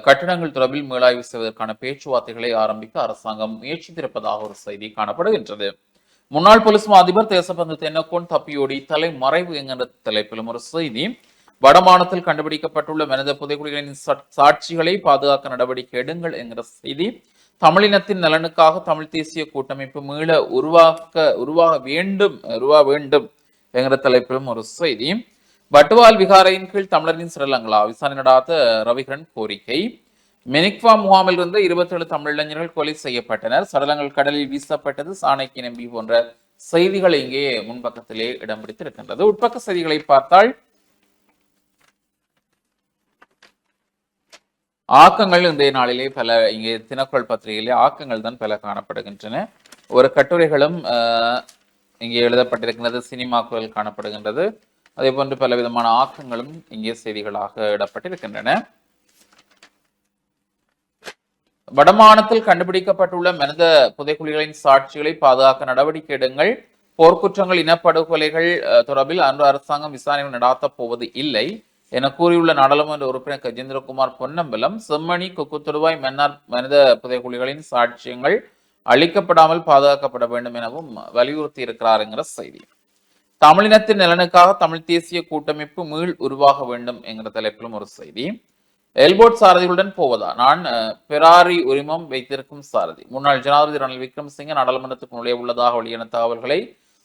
கட்டணங்கள் தொடர்பில் மீளாய்வு செய்வதற்கான பேச்சுவார்த்தைகளை ஆரம்பிக்க அரசாங்கம் முயற்சித்திருப்பதாக ஒரு செய்தி காணப்படுகின்றது. முன்னாள் போலீஸ் அதிபர் தேசபந்து தென்னக்கோன் தப்பியோடி தலைமறைவு என்கின்ற தலைப்பிலும் ஒரு செய்தி. வடமானத்தில் கண்டுபிடிக்கப்பட்டுள்ள மனித புதைகுழிகளின் சாட்சிகளை பாதுகாக்க நடவடிக்கை எடுங்கள் என்கிற செய்தி. தமிழினத்தின் நலனுக்காக தமிழ் தேசிய கூட்டமைப்பு மீள உருவாக வேண்டும் என்கிற தலைப்பிலும் ஒரு செய்தி. வட்டுவால் விகாரையின் கீழ் தமிழரின் சிறலங்களா விசாரணை நடாத்த ரவிகரன் கோரிக்கை. மெனிக்வா முகாமில் இருந்து 27 தமிழ் இளைஞர்கள் கொலை செய்யப்பட்டனர், சடலங்கள் கடலில் வீசப்பட்டது, சாணைக்கு நம்பி போன்ற செய்திகள் இங்கே முன்பக்கத்திலே இடம் பிடித்திருக்கின்றது. உட்பக்க செய்திகளை பார்த்தால் ஆக்கங்கள் இன்றைய நாளிலே பல, இங்கே தினக்குரல் பத்திரிகையிலே ஆக்கங்கள் தான் பல காணப்படுகின்றன. ஒரு கட்டுரைகளும் இங்கே எழுதப்பட்டிருக்கின்றது, சினிமாக்கள் காணப்படுகின்றது. அதே போன்று பல விதமான ஆக்கங்களும் இங்கே செய்திகளாக இடப்பட்டிருக்கின்றன. வடமானத்தில் கண்டுபிடிக்கப்பட்டுள்ள மனித புதைக்குழிகளின் சாட்சிகளை பாதுகாக்க நடவடிக்கை எடுங்கள், போர்க்குற்றங்கள் இனப்படுகொலைகள் தொடர்பில் அன்று அரசாங்கம் விசாரணைகள் நடாத்தப் போவது இல்லை என கூறியுள்ள நாடாளுமன்ற உறுப்பினர் கஜேந்திரகுமார் பொன்னம்பலம், செம்மணி, கொக்குத்தொடுவாய், மன்னார் மனித புதைக்குழிகளின் சாட்சியங்கள் அளிக்கப்படாமல் பாதுகாக்கப்பட வேண்டும் எனவும் வலியுறுத்தி இருக்கிறார் என்கிற செய்தி. தமிழினத்தின் நலனுக்காக தமிழ் தேசிய கூட்டமைப்பு மீள் உருவாக வேண்டும் என்கிற தலைப்பிலும் ஒரு செய்தி. எல்போர்ட் சாரதிகளுடன் போவதா, நான் பெராரி உரிமம் வைத்திருக்கும் சாரதி. முன்னாள் ஜனாதிபதி ரணில் விக்ரமசிங்க நாடாளுமன்றத்துக்கு நுழைய உள்ளதாக வெளியான தகவல்களை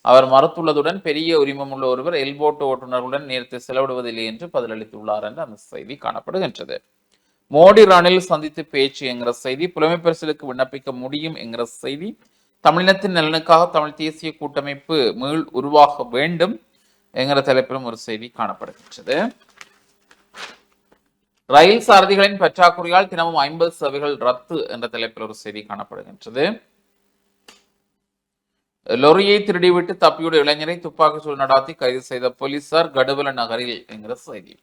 அவர் மறுத்துள்ளதுடன் பெரிய உரிமம் உள்ள ஒருவர் எல்போட் ஓட்டுநர்களுடன் நேரத்தை செலவிடுவதில்லை என்று பதிலளித்துள்ளார் என்று அந்த செய்தி காணப்படுகின்றது. மோடி ரணில் சந்தித்து பேச்சு என்கிற செய்தி. புலமை பரிசலுக்கு விண்ணப்பிக்க முடியும் என்கிற செய்தி. தமிழினத்தின் நலனுக்காக தமிழ் தேசிய கூட்டமைப்பு மீள் உருவாக வேண்டும் என்கிற தலைப்பிலும் ஒரு செய்தி காணப்படுகின்றது. ரயில் சாரதிகளின் பற்றாக்குறையால் தினமும் 50 சேவைகள் ரத்து என்ற தலைப்பில் ஒரு செய்தி காணப்படுகின்றது. லொரியை திருடிவிட்டு தப்பியுடைய இளைஞரை துப்பாக்கி சூடு நடாத்தி கைது செய்த போலீசார் கடுவல நகரில் என்கிற செய்தி.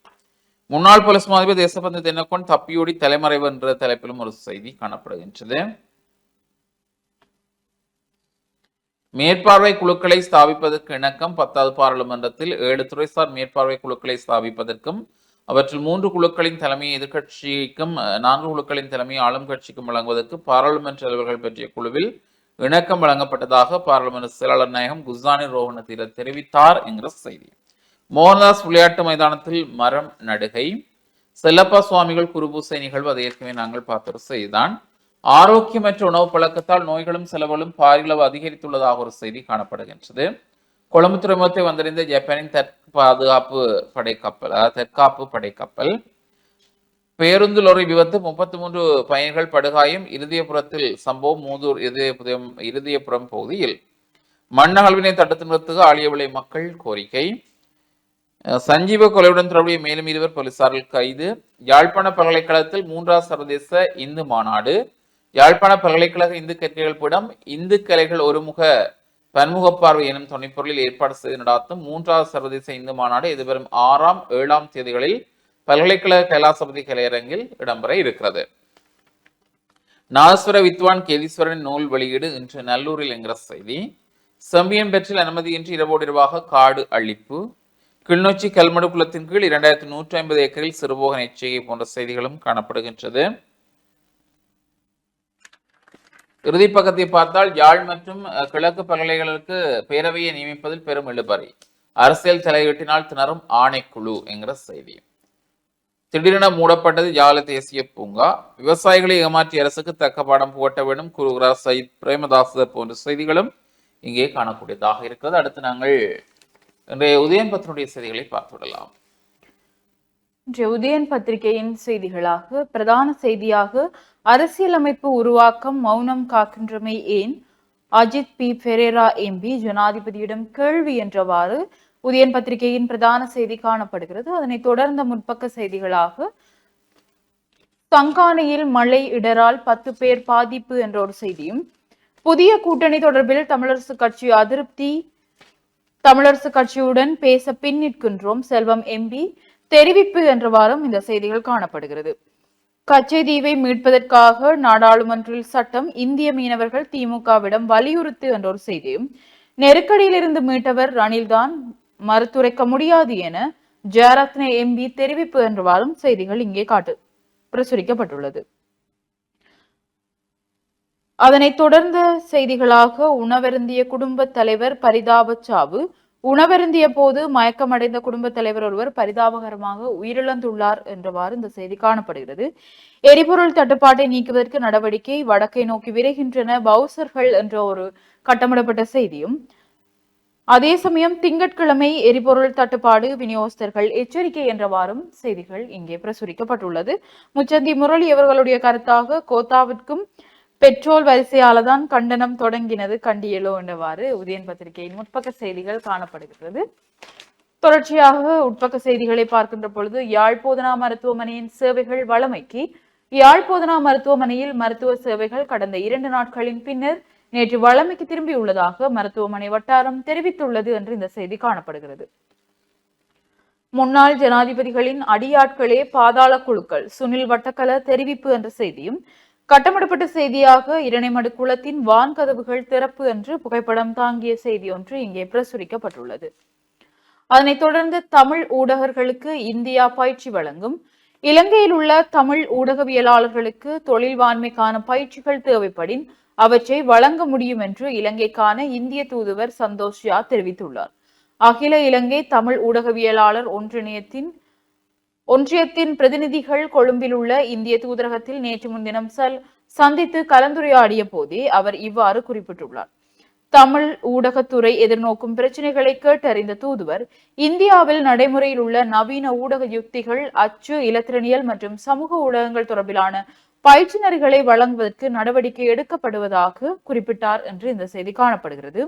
முன்னாள் போலீஸ் மாதிபர் தேசபந்து தென்னக்கோன் தப்பியோடி தலைமறைவு என்ற தலைப்பிலும் ஒரு செய்தி காணப்படுகின்றது. மேற்பார்வை குழுக்களை ஸ்தாபிப்பதற்கு இணக்கம் 10வது பாராளுமன்றத்தில் 7 துறைசார் மேற்பார்வை குழுக்களை ஸ்தாபிப்பதற்கும் அவற்றில் 3 குழுக்களின் தலைமையை எதிர்க்கட்சிக்கும் 4 குழுக்களின் தலைமையை ஆளும் கட்சிக்கும் வழங்குவதற்கு பாராளுமன்ற தலைவர்கள் பற்றிய குழுவில் இணக்கம் வழங்கப்பட்டதாக பாராளுமன்ற செயலாளர் நாயகம் குஸ்தானி ரோஹண தெரிவித்தார் என்கிற செய்தி. மோகன்தாஸ் விளையாட்டு மைதானத்தில் மரம் நடுகை. செல்லப்பா சுவாமிகள் குருபூசை நிகழ்வு அதை ஏற்கனவே நாங்கள் பார்த்த ஒரு செய்திதான். ஆரோக்கியமற்ற உணவு பழக்கத்தால் நோய்களும் செலவுகளும் பாரியளவு அதிகரித்துள்ளதாக ஒரு செய்தி காணப்படுகின்றது. கொழும்பு துறைமுகத்தை வந்தடைந்த ஜப்பானின் தற்காப்பு படைக்கப்பல் பேருந்து லொரி விபத்து 33 பயணிகள் படுகாயம். இருதயபுரத்தில் சம்பவம். மூதூர் இருதயபுரம் பகுதியில் மண்ணகழ்வினை தடுத்து நிறுத்துக ஆழியவிளை மக்கள் கோரிக்கை. சஞ்சீவ கொலையுடன் தொடர்புடைய மேலும் 2 போலீசார்கள் கைது. யாழ்ப்பாண பல்கலைக்கழகத்தில் 3வது சர்வதேச இந்து மாநாடு. யாழ்ப்பாண பல்கலைக்கழக இந்து கற்கைகள் பீடம் இந்து கலைகள் ஒருமுக பன்முக பார்வை எனும் துணைப்பொருளில் ஏற்பாடு செய்து நடாத்தும் 3வது சர்வதேச இந்து மாநாடு எதிர்வரும் 6ஆம் 7ஆம் தேதிகளில் பல்கலைக்கழக கைலாசபதி கலையரங்கில் இடம்பெற இருக்கிறது. நாதஸ்வர வித்வான் கேதீஸ்வரன் நூல் வெளியீடு இன்று நல்லூரில் என்கிற செய்தி. செம்பியன் பெற்றில் அனுமதியின்றி இரவோடு இரவாக காடு அழிப்பு. கிளிநொச்சி கல்மடு குளத்தின் கீழ் 2150 ஏக்கரில் சிறுபோக எச்சரிக்கை போன்ற செய்திகளும் காணப்படுகின்றது. இறுதி பக்கத்தை பார்த்தால் யாழ் மற்றும் கிழக்கு பல்கலைகளுக்கு பேரவையை நியமிப்பதில் பெரும் இழுபறி. அரசியல் தலையீட்டினால் திணறும் ஆணைக்குழு என்கிற செய்தி. திடீரென மூடப்பட்டது யாழ் தேசிய பூங்கா. விவசாயிகளை ஏமாற்றிய அரசுக்கு தக்க பாடம் புகட்ட வேண்டும் கூறுகிறார் சயித் பிரேமதாச போன்ற செய்திகளும் இங்கே காணக்கூடியதாக இருக்கிறது. அடுத்து நாங்கள் இன்றைய உதயன் பத்திரிகையுடைய செய்திகளை பார்த்துவிடலாம். இன்றைய உதயன் பத்திரிகையின் செய்திகளாக பிரதான செய்தியாக அரசியலமைப்பு உருவாக்கம் மௌனம் காக்கின்றமை ஏன், அஜித் பி பெரேரா எம்பி ஜனாதிபதியிடம் கேள்வி என்றவாறு உதயன் பத்திரிகையின் பிரதான செய்தி காணப்படுகிறது. அதனைத் தொடர்ந்த முற்பக்க செய்திகளாக சங்கானையில் மழை இடரால் 10 பேர் பாதிப்பு என்ற ஒரு செய்தியும், புதிய கூட்டணி தொடர்பில் தமிழரசு கட்சி அதிருப்தி, தமிழரசு கட்சியுடன் பேச பின் நிற்கின்றோம் செல்வம் எம்பி தெரிவிப்பு என்றவாறும் இந்த செய்திகள் காணப்படுகிறது. கச்சைதீவை மீட்பதற்காக நாடாளுமன்றில் சட்டம், இந்திய மீனவர்கள் திமுகவிடம் வலியுறுத்து என்ற ஒரு செய்தியும், நெருக்கடியில் இருந்து மீட்டவர் ரணில்தான் மறுத்துரைக்க முடியாது என ஜெயரத்ன எம்பி தெரிவிப்பு என்றவாறும் செய்திகள் இங்கே பிரசுரிக்கப்பட்டுள்ளது. அதனைத் தொடர்ந்த செய்திகளாக உணவருந்திய குடும்ப தலைவர் பரிதாப சாவு. உணவருந்திய போது மயக்கமடைந்த குடும்ப தலைவர் ஒருவர் பரிதாபகரமாக உயிரிழந்துள்ளார் என்றவாறு இந்த செய்தி காணப்படுகிறது. எரிபொருள் தட்டுப்பாட்டை நீக்குவதற்கு நடவடிக்கை, வடக்கை நோக்கி விரைகின்றன பவுசர்கள் என்ற ஒரு கட்டமிடப்பட்ட செய்தியும், அதே சமயம் திங்கட்கிழமை எரிபொருள் தட்டுப்பாடு விநியோகஸ்தர்கள் எச்சரிக்கை என்றவாறும் செய்திகள் இங்கே பிரசுரிக்கப்பட்டுள்ளது. முச்சந்தி முரளி அவர்களுடைய கருத்தாக கோத்தாவிற்கும் பெட்ரோல் வரிசையால்தான் கண்டனம் தொடங்கினது கண்டியலோ என்றவாறு உதயன் பத்திரிகையின் முற்பக்க செய்திகள் காணப்படுகிறது. தொடர்ச்சியாக உட்பக்க செய்திகளை பார்க்கின்ற பொழுது யாழ் போதனா மருத்துவமனையின் சேவைகள் வழமைக்கு. யாழ் போதனா மருத்துவமனையில் மருத்துவ சேவைகள் கடந்த 2 நாட்களின் பின்னர் நேற்று வழமைக்கு திரும்பியுள்ளதாக மருத்துவமனை வட்டாரம் தெரிவித்துள்ளது என்று இந்த செய்தி காணப்படுகிறது. முன்னாள் ஜனாதிபதிகளின் அடியாட்களே பாதாள குழுக்கள், சுனில் வட்டக்கல தெரிவிப்பு என்ற செய்தியும், கட்டமிடப்பட்ட செய்தியாக இரணைமடு குளத்தின் வான்கதவுகள் திறப்பு என்று புகைப்படம் தாங்கிய செய்தி ஒன்று இங்கே பிரசுரிக்கப்பட்டுள்ளது. அதனைத் தொடர்ந்து தமிழ் ஊடகர்களுக்கு இந்தியா பயிற்சி வழங்கும். இலங்கையில் உள்ள தமிழ் ஊடகவியலாளர்களுக்கு தொழில்வாண்மைக்கான பயிற்சிகள் தேவைப்படின் அவற்றை வழங்க முடியும் என்று இலங்கைக்கான இந்திய தூதுவர் சந்தோஷ் யா தெரிவித்துள்ளார். அகில இலங்கை தமிழ் ஊடகவியலாளர் ஒன்றியத்தின் பிரதிநிதிகள் கொழும்பில் உள்ள இந்திய தூதரகத்தில் நேற்று முன்தினம் சந்தித்து கலந்துரையாடிய போதே அவர் இவ்வாறு குறிப்பிட்டுள்ளார். தமிழ் ஊடகத்துறை எதிர்நோக்கும் பிரச்சனைகளை கேட்டறிந்த தூதுவர், இந்தியாவில் நடைமுறையில் உள்ள நவீன ஊடக யுக்திகள், அச்சு, இலத்திரனியல் மற்றும் சமூக ஊடகங்கள் தொடர்பிலான பயிற்சி நெறிகளை வழங்குவதற்கு நடவடிக்கை எடுக்கப்படுவதாக குறிப்பிட்டார் என்று இந்த செய்தி காணப்படுகிறது.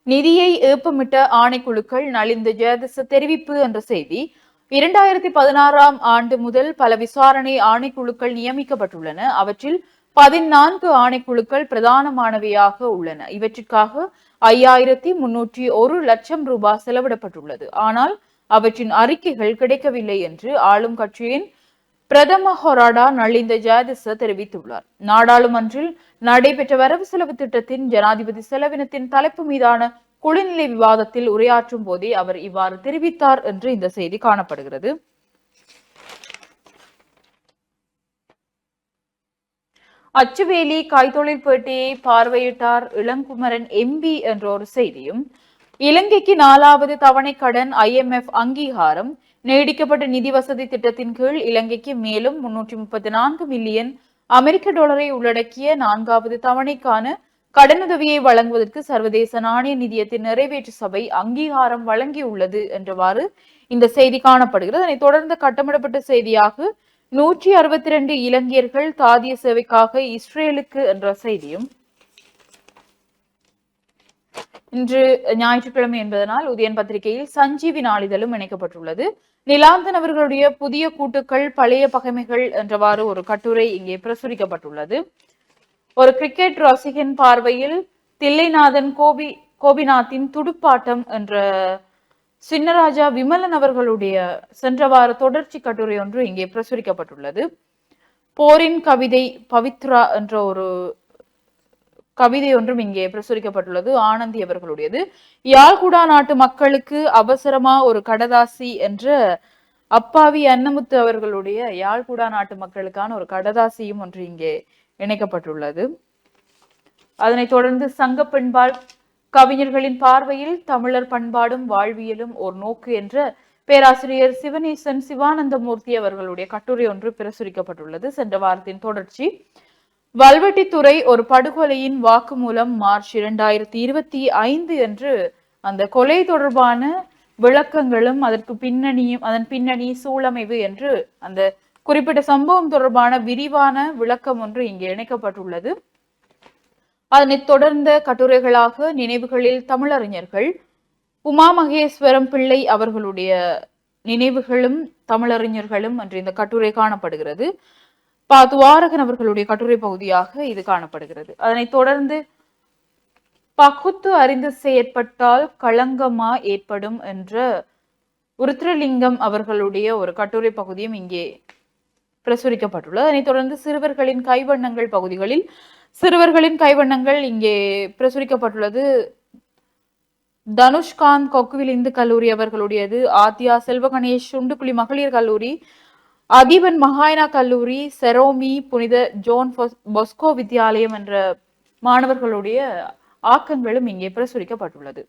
நிதியை ஏப்பமிட்ட ஆணைக்குழுக்கள் நலிந்த ஜெயதிச தெரிவிப்பு என்ற செய்தி. 2016ஆம் ஆண்டு முதல் பல விசாரணை ஆணைக்குழுக்கள் நியமிக்கப்பட்டுள்ளன. அவற்றில் 14 ஆணைக்குழுக்கள் பிரதானமானவையாக உள்ளன. இவற்றிற்காக 5301 லட்சம் ரூபாய் செலவிடப்பட்டுள்ளது. ஆனால் அவற்றின் அறிக்கைகள் கிடைக்கவில்லை என்று ஆளும் கட்சியின் பிரதம ஹொராடா நலிந்த ஜாதிச தெரிவித்துள்ளார். நாடாளுமன்றில் நடைபெற்ற வரவு செலவு திட்டத்தின் ஜனாதிபதி செலவினத்தின் தலைப்பு மீதான குழுநிலை விவாதத்தில் உரையாற்றும் போதே அவர் இவ்வாறு தெரிவித்தார் என்று இந்த செய்தி காணப்படுகிறது. அச்சுவேலி கைத்தொழிற்பேட்டையை பார்வையிட்டார் இளங்குமரன் எம்பி என்ற ஒரு செய்தியும், இலங்கைக்கு 4வது தவணை கடன் IMF அங்கீகாரம், நீடிக்கப்பட்ட நிதி வசதி திட்டத்தின் கீழ் இலங்கைக்கு மேலும் 334 மில்லியன் அமெரிக்க டாலரை உள்ளடக்கிய 4வது தவணைக்கான கடனுதவியை வழங்குவதற்கு சர்வதேச நாணய நிதியத்தின் நிறைவேற்று சபை அங்கீகாரம் வழங்கியுள்ளது என்றவாறு இந்த செய்தி காணப்படுகிறது. அதனைத் தொடர்ந்து கட்டமிடப்பட்ட செய்தியாக 162 இலங்கையர்கள் தாதிய சேவைக்காக இஸ்ரேலுக்கு என்ற செய்தியும், இன்று ஞாயிற்றுக்கிழமை என்பதனால் உதயன் பத்திரிகையில் சஞ்சீவி நாளிதழும் இணைக்கப்பட்டுள்ளது. நிலாந்தன் அவர்களுடைய புதிய கூட்டுக்கள் பழைய பகைமைகள் என்றவாறு ஒரு கட்டுரை இங்கே பிரசுரிக்கப்பட்டுள்ளது. ஒரு கிரிக்கெட் ரசிகன் பார்வையில் தில்லைநாதன் கோபிநாத்தின் துடுப்பாட்டம் என்ற சின்னராஜா விமலன் அவர்களுடைய சென்ற வார தொடர்ச்சி கட்டுரை ஒன்று இங்கே பிரசுரிக்கப்பட்டுள்ளது. போரின் கவிதை பவித்ரா என்ற ஒரு கவிதை ஒன்றும் இங்கே பிரசுரிக்கப்பட்டுள்ளது, ஆனந்தி அவர்களுடையது. யாழ்குடா நாட்டு மக்களுக்கு அவசரமா ஒரு கடதாசி என்ற அப்பாவி அன்னமுத்து அவர்களுடைய யாழ்குடா நாட்டு மக்களுக்கான ஒரு கடதாசியும் ஒன்று இங்கே இணைக்கப்பட்டுள்ளது. அதனைத் தொடர்ந்து சங்க பெண்பால் கவிஞர்களின் பார்வையில் தமிழர் பண்பாடும் வாழ்வியலும் ஒரு நோக்கு என்ற பேராசிரியர் சிவனேசன் சிவானந்தமூர்த்தி அவர்களுடைய கட்டுரை ஒன்று பிரசுரிக்கப்பட்டுள்ளது. சென்ற வாரத்தின் தொடர்ச்சி. வல்வெட்டித்துறை ஒரு படுகொலையின் வாக்குமூலம் மார்ச் 2025 என்று அந்த கொலை தொடர்பான விளக்கங்களும் அதற்கு பின்னணியும் அதன் பின்னணி சூழமைவு என்று அந்த குறிப்பிட்ட சம்பவம் தொடர்பான விரிவான விளக்கம் ஒன்று இங்கே இணைக்கப்பட்டுள்ளது. அதனைத் தொடர்ந்த கட்டுரைகளாக நினைவுகளில் தமிழறிஞர்கள், உமா மகேஸ்வரம் பிள்ளை அவர்களுடைய நினைவுகளும் தமிழறிஞர்களும் என்று இந்த கட்டுரை காணப்படுகிறது. துவாரகன் அவர்களுடைய கட்டுரை பகுதியாக இது காணப்படுகிறது. அதனைத் தொடர்ந்து பகுத்து அறிந்து செயற்பட்டால் களங்கமா ஏற்படும் என்ற உருத்திரலிங்கம் அவர்களுடைய ஒரு கட்டுரை பகுதியும் இங்கே பிரசுரிக்கப்பட்டுள்ளது. அதனைத் தொடர்ந்து சிறுவர்களின் கைவண்ணங்கள் பகுதிகளில் சிறுவர்களின் கைவண்ணங்கள் இங்கே பிரசுரிக்கப்பட்டுள்ளது. தனுஷ்காந்த் கொக்குவில் இந்து கல்லூரி அவர்களுடையது, ஆத்யா செல்வகணேஷ் சுண்டுக்குழி மகளிர் கல்லூரி, அதிபன் மகாயனா கல்லூரி, செரோமி புனித ஜோன் பொஸ்கோ வித்யாலயம் என்ற மாணவர்களுடைய ஆக்கங்களும் இங்கே பிரசுரிக்கப்பட்டுள்ளது.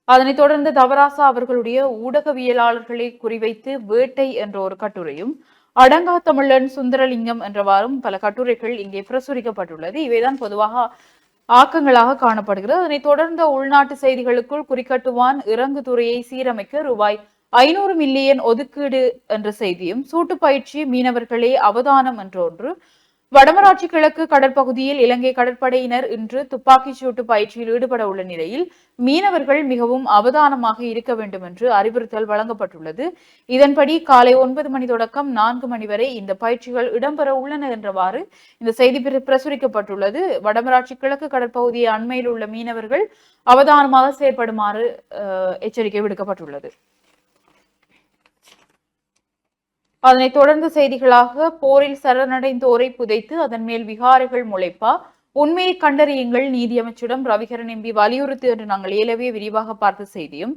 அதனைத் தொடர்ந்து தவராசா அவர்களுடைய ஊடகவியலாளர்களை குறிவைத்து வேட்டை என்ற ஒரு கட்டுரையும், அடங்கா தமிழன் சுந்தரலிங்கம் என்றவாறும் பல கட்டுரைகள் இங்கே பிரசுரிக்கப்பட்டுள்ளது. இவைதான் பொதுவாக ஆக்கங்களாக காணப்படுகிறது. அதனைத் தொடர்ந்த உள்நாட்டு செய்திகளுக்குள் குறிக்கட்டுவான் இறங்கு துறையை சீரமைக்க ரூபாய் 500 மில்லியன் ஒதுக்கீடு என்ற செய்தியும், சூட்டு பயிற்சி மீனவர்களே அவதானம் என்ற ஒன்று, வடமராட்சி கிழக்கு கடற்பகுதியில் இலங்கை கடற்படையினர் இன்று துப்பாக்கிச் சூட்டு பயிற்சியில் ஈடுபட உள்ள நிலையில் மீனவர்கள் மிகவும் அவதானமாக இருக்க வேண்டும் என்று அறிவுறுத்தல் வழங்கப்பட்டுள்ளது. இதன்படி காலை 9 மணி தொடக்கம் 4 மணி வரை இந்த பயிற்சிகள் இடம்பெற உள்ளன என்றவாறு இந்த செய்தி பிரசுரிக்கப்பட்டுள்ளது. வடமராட்சி கிழக்கு கடற்பகுதியை அண்மையில் உள்ள மீனவர்கள் அவதானமாக செயற்படுமாறு எச்சரிக்கை விடுக்கப்பட்டுள்ளது. அதனைத் தொடர்ந்து செய்திகளாக போரில் சரணடைந்தோரை புதைத்து அதன் மேல் விகாரைகள் முளைப்பா, உண்மையை கண்டறியுங்கள் நீதியமைச்சிடம் ரவிகரன் எம்பி வலியுறுத்து என்று நாங்கள் ஏலவே விரிவாக பார்த்த செய்தியும்,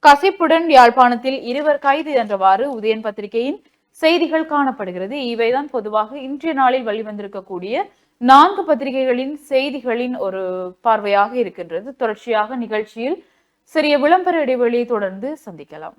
கசிப்புடன் யாழ்ப்பாணத்தில் 2 கைது என்றவாறு உதயன் பத்திரிகையின் செய்திகள் காணப்படுகிறது. இவைதான் பொதுவாக இன்றைய நாளில் வெளிவந்திருக்கக்கூடிய 4 பத்திரிகைகளின் செய்திகளின் ஒரு பார்வையாக இருக்கின்றது. தொடர்ச்சியாக நிகழ்ச்சியில் சிறிய விளம்பர இடைவெளியை தொடர்ந்து சந்திக்கலாம்.